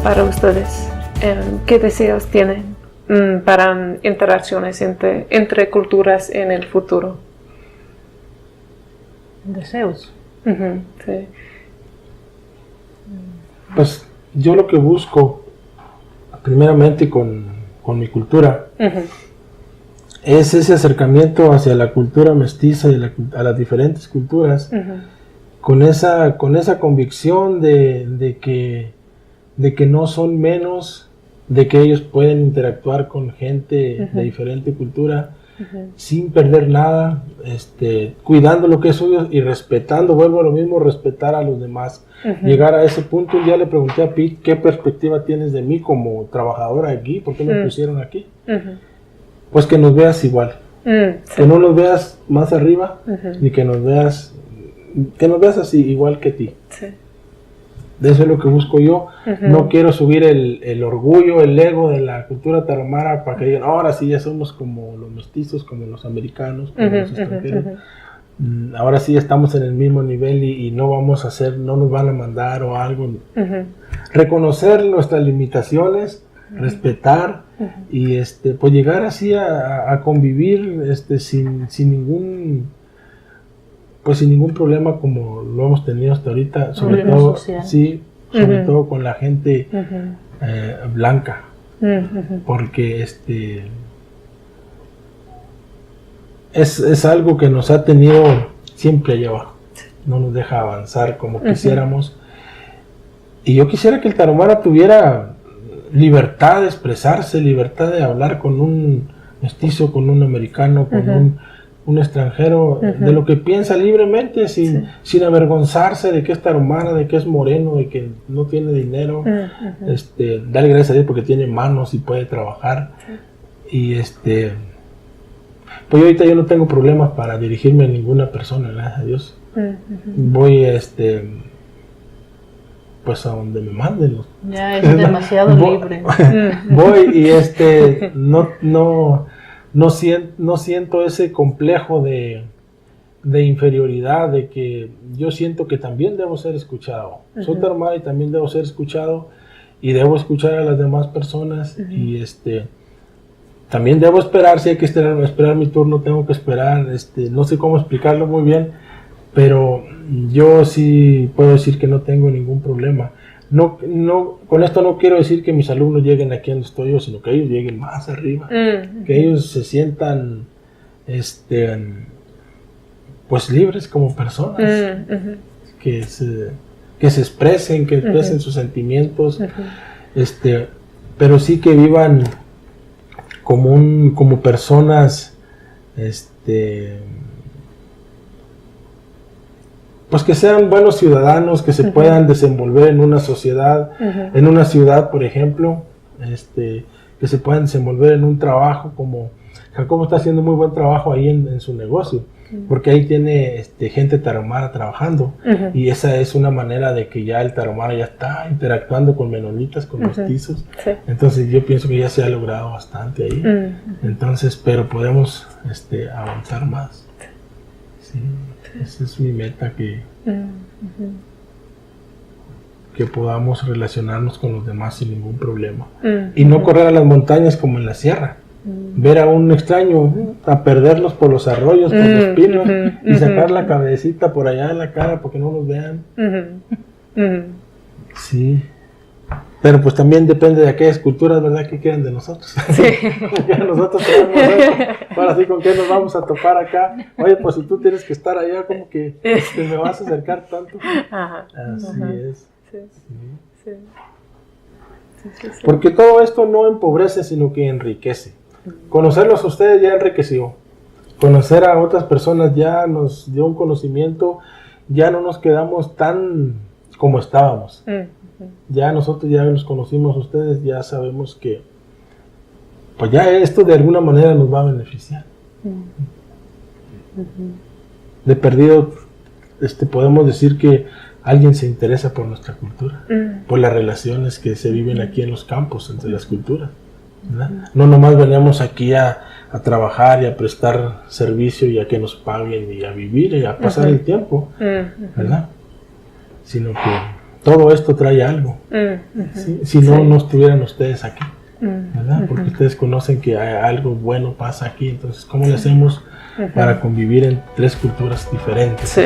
para ustedes? ¿Qué deseos tienen para interacciones entre culturas en el futuro? ¿Deseos? Sí. Pues yo lo que busco, primeramente con mi cultura, es ese acercamiento hacia la cultura mestiza y a las diferentes culturas, con esa convicción de que no son menos, de que ellos pueden interactuar con gente de diferente cultura sin perder nada, cuidando lo que es suyo y respetando, vuelvo a lo mismo, respetar a los demás. Llegar a ese punto. Un día le pregunté a Pete, ¿qué perspectiva tienes de mí como trabajadora aquí? ¿Por qué me pusieron aquí? Pues que nos veas igual, que no nos veas más arriba, ni que nos veas así, igual que ti. De eso es lo que busco yo. No quiero subir el orgullo, el ego de la cultura tarahumara para que digan, ahora sí ya somos como los mestizos, como los americanos, como los extranjeros. Ahora sí estamos en el mismo nivel y no vamos a hacer, no nos van a mandar o algo. Reconocer nuestras limitaciones, respetar y pues llegar así a convivir sin ningún problema como lo hemos tenido hasta ahorita, sobre todo sobre todo con la gente blanca, porque es algo que nos ha tenido siempre allá abajo, no nos deja avanzar como quisiéramos. Y yo quisiera que el tarahumara tuviera libertad de expresarse, libertad de hablar con un mestizo, con un americano, con un extranjero, de lo que piensa libremente, sin avergonzarse de que es tarahumara, de que es moreno, de que no tiene dinero. Dale gracias a Dios porque tiene manos y puede trabajar. Y pues ahorita yo no tengo problemas para dirigirme a ninguna persona, gracias a Dios. Voy pues a donde me manden. Ya es demasiado libre. Voy y no siento ese complejo de inferioridad, de que yo siento que también debo ser escuchado. Soy tarahumara y también debo ser escuchado y debo escuchar a las demás personas y también debo esperar, si hay que esperar mi turno, tengo que esperar, no sé cómo explicarlo muy bien, pero yo sí puedo decir que no tengo ningún problema. No, con esto no quiero decir que mis alumnos lleguen aquí donde estoy yo, sino que ellos lleguen más arriba, que ellos se sientan pues libres como personas, que se expresen, que expresen sus sentimientos, pero sí que vivan como personas, pues que sean buenos ciudadanos, que se puedan desenvolver en una sociedad, en una ciudad, por ejemplo, que se puedan desenvolver en un trabajo, como Jacobo está haciendo muy buen trabajo ahí en su negocio, porque ahí tiene gente tarahumara trabajando, y esa es una manera de que ya el tarahumara ya está interactuando con menonitas, con mestizos. Entonces yo pienso que ya se ha logrado bastante ahí. Entonces, pero podemos avanzar más. Sí. Esa es mi meta, que podamos relacionarnos con los demás sin ningún problema. Y no correr a las montañas como en la sierra. Ver a un extraño, a perderlos por los arroyos, por los pinos, y sacar la cabecita por allá en la cara porque no los vean. Sí. Pero pues también depende de aquellas culturas, ¿verdad?, que quieran de nosotros. Ya nosotros tenemos eso. Ahora sí, ¿con qué nos vamos a topar acá? Oye, pues si tú tienes que estar allá, como que te me vas a acercar tanto. Así es. Porque todo esto no empobrece, sino que enriquece. Conocerlos a ustedes ya enriqueció. Conocer a otras personas ya nos dio un conocimiento, ya no nos quedamos tan como estábamos. Ya nosotros ya los conocimos a ustedes, ya sabemos que pues ya esto de alguna manera nos va a beneficiar. De perdido podemos decir que alguien se interesa por nuestra cultura, por las relaciones que se viven aquí en los campos entre las culturas, ¿verdad? No nomás veníamos aquí a trabajar y a prestar servicio y a que nos paguen y a vivir y a pasar el tiempo, ¿verdad? Sino que todo esto trae algo. ¿Sí? Si no, no estuvieran ustedes aquí, ¿verdad? Porque ustedes conocen que algo bueno pasa aquí. Entonces, ¿cómo le hacemos para convivir en 3 culturas diferentes? Sí.